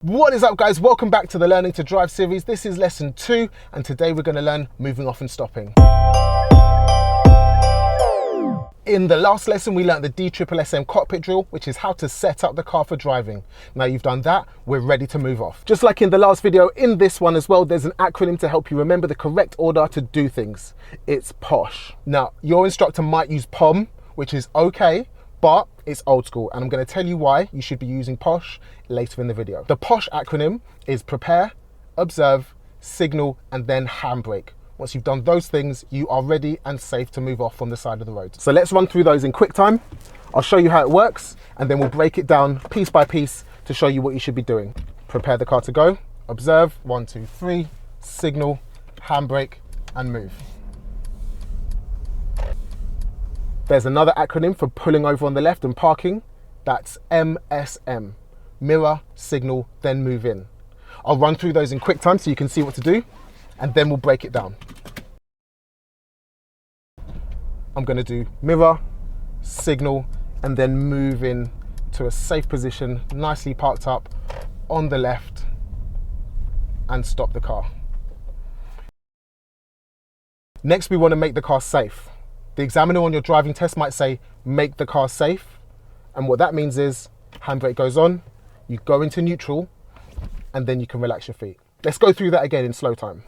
What is up, guys? Welcome back to the Learning to Drive series. This is lesson 2 and today we're going to learn moving off and stopping. In the last lesson we learned the DSSM cockpit drill, which is how to set up the car for driving. Now you've done that, we're ready to move off. Just like in the last video, in this one as well, there's an acronym to help you remember the correct order to do things. It's POSH. Now your instructor might use POM, which is okay, but it's old school, and I'm going to tell you why you should be using POSH later in the video. The POSH acronym is prepare, observe, signal, and then handbrake. Once you've done those things, you are ready and safe to move off from the side of the road. So let's run through those in quick time. I'll show you how it works, and then we'll break it down piece by piece to show you what you should be doing. Prepare the car to go, observe, 1, 2, 3, signal, handbrake, and move. There's another acronym for pulling over on the left and parking. That's MSM, mirror, signal, then move in. I'll run through those in quick time so you can see what to do, and then we'll break it down. I'm going to do mirror, signal, and then move in to a safe position, nicely parked up on the left, and stop the car. Next, we want to make the car safe. The examiner on your driving test might say, make the car safe. And what that means is, handbrake goes on, you go into neutral, and then you can relax your feet. Let's go through that again in slow time.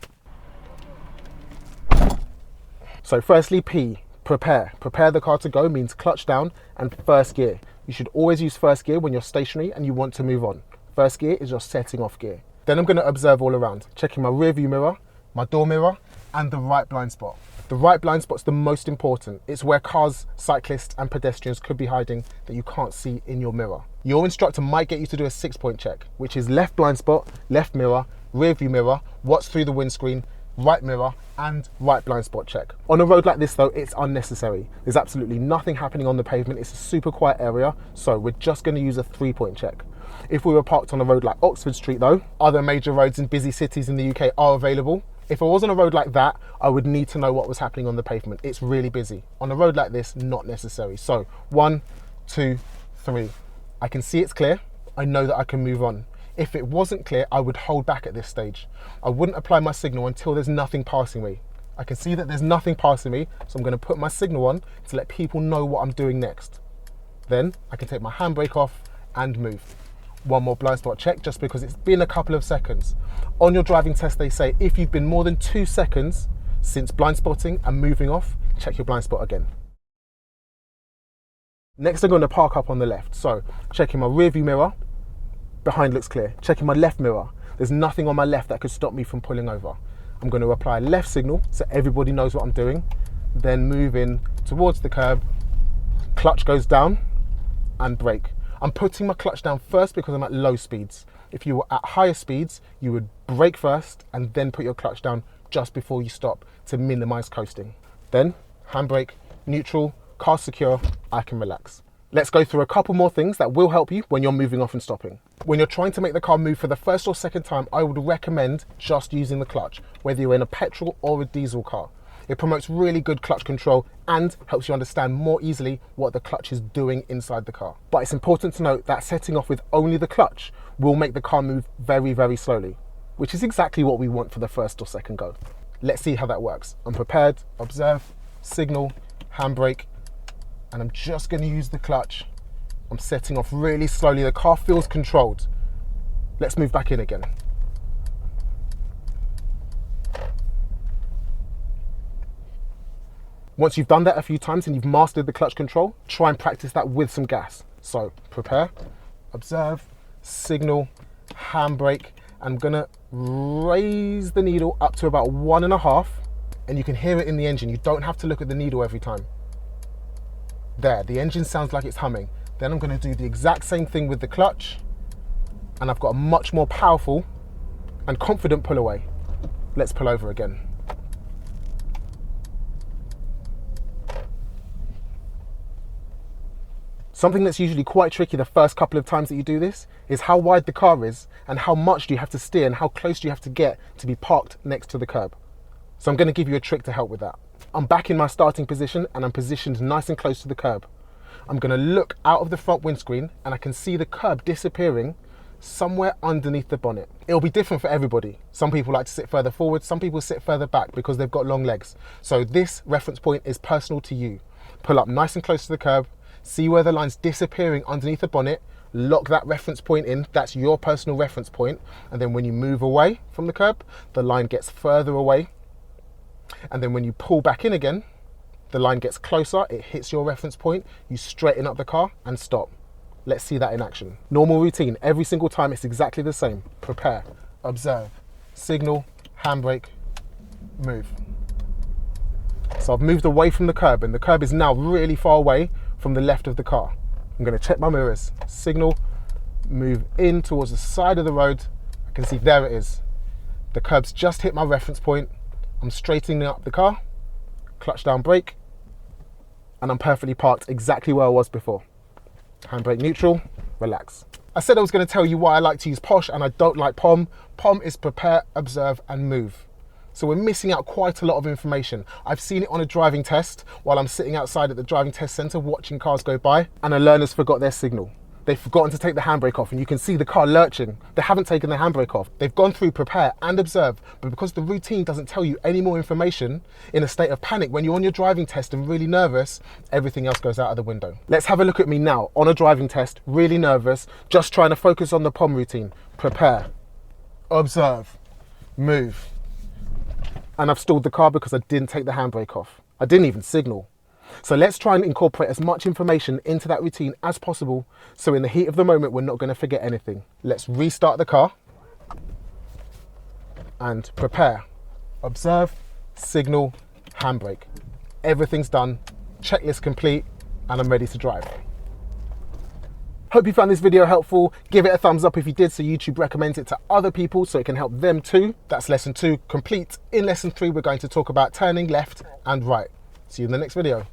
So firstly, P, prepare. Prepare the car to go means clutch down and first gear. You should always use first gear when you're stationary and you want to move on. First gear is your setting off gear. Then I'm going to observe all around, checking my rear view mirror, my door mirror, and the right blind spot. The right blind spot's the most important. It's where cars, cyclists, and pedestrians could be hiding that you can't see in your mirror. Your instructor might get you to do a 6-point check, which is left blind spot, left mirror, rear view mirror, what's through the windscreen, right mirror, and right blind spot check. On a road like this though, it's unnecessary. There's absolutely nothing happening on the pavement. It's a super quiet area, so we're just going to use a 3-point check. If we were parked on a road like Oxford Street though, other major roads in busy cities in the UK are available. If I was on a road like that, I would need to know what was happening on the pavement. It's really busy. On a road like this, not necessary. So 1, 2, 3. I can see it's clear. I know that I can move on. If it wasn't clear, I would hold back at this stage. I wouldn't apply my signal until there's nothing passing me. I can see that there's nothing passing me, so I'm going to put my signal on to let people know what I'm doing next. Then I can take my handbrake off and move. One more blind spot check just because it's been a couple of seconds. On your driving test, they say if you've been more than 2 seconds since blind spotting and moving off, check your blind spot again. Next, I'm going to park up on the left. So checking my rear view mirror, behind looks clear. Checking my left mirror, there's nothing on my left that could stop me from pulling over. I'm going to apply left signal so everybody knows what I'm doing, then move in towards the curb, clutch goes down and brake. I'm putting my clutch down first because I'm at low speeds. If you were at higher speeds, you would brake first and then put your clutch down just before you stop to minimize coasting. Then handbrake, neutral, car secure, I can relax. Let's go through a couple more things that will help you when you're moving off and stopping. When you're trying to make the car move for the first or second time, I would recommend just using the clutch, whether you're in a petrol or a diesel car. It promotes really good clutch control and helps you understand more easily what the clutch is doing inside the car. But it's important to note that setting off with only the clutch will make the car move very, very slowly, which is exactly what we want for the first or second go. Let's see how that works. I'm prepared, observe, signal, handbrake, and I'm just going to use the clutch. I'm setting off really slowly. The car feels controlled. Let's move back in again. Once you've done that a few times and you've mastered the clutch control, try and practice that with some gas. So prepare, observe, signal, handbrake. I'm gonna raise the needle up to about 1.5, and you can hear it in the engine. You don't have to look at the needle every time. There, the engine sounds like it's humming. Then I'm gonna do the exact same thing with the clutch, and I've got a much more powerful and confident pull away. Let's pull over again. Something that's usually quite tricky the first couple of times that you do this is how wide the car is and how much do you have to steer and how close do you have to get to be parked next to the curb. So I'm going to give you a trick to help with that. I'm back in my starting position and I'm positioned nice and close to the curb. I'm going to look out of the front windscreen and I can see the curb disappearing somewhere underneath the bonnet. It'll be different for everybody. Some people like to sit further forward, some people sit further back because they've got long legs. So this reference point is personal to you. Pull up nice and close to the curb, see where the line's disappearing underneath the bonnet, lock that reference point in, that's your personal reference point, and then when you move away from the curb, the line gets further away, and then when you pull back in again, the line gets closer, it hits your reference point, you straighten up the car and stop. Let's see that in action. Normal routine, every single time it's exactly the same. Prepare, observe, signal, handbrake, move. So I've moved away from the curb and the curb is now really far away from the left of the car. I'm going to check my mirrors, signal, move in towards the side of the road. I can see there it is. The curb's just hit my reference point. I'm straightening up the car, clutch down brake, and I'm perfectly parked exactly where I was before. Handbrake neutral, relax. I said I was going to tell you why I like to use POSH and I don't like POM. POM is prepare, observe, and move. So we're missing out quite a lot of information. I've seen it on a driving test while I'm sitting outside at the driving test centre watching cars go by, and a learner's forgot their signal. They've forgotten to take the handbrake off and you can see the car lurching. They haven't taken the handbrake off. They've gone through prepare and observe, but because the routine doesn't tell you any more information, in a state of panic when you're on your driving test and really nervous, everything else goes out of the window. Let's have a look at me now on a driving test, really nervous, just trying to focus on the POM routine. Prepare, observe, move. And I've stalled the car because I didn't take the handbrake off. I didn't even signal. So let's try and incorporate as much information into that routine as possible, so in the heat of the moment, we're not going to forget anything. Let's restart the car and prepare, observe, signal, handbrake. Everything's done, checklist complete, and I'm ready to drive. Hope you found this video helpful. Give it a thumbs up if you did, so YouTube recommends it to other people so it can help them too. That's lesson 2 complete. In lesson 3, we're going to talk about turning left and right. See you in the next video.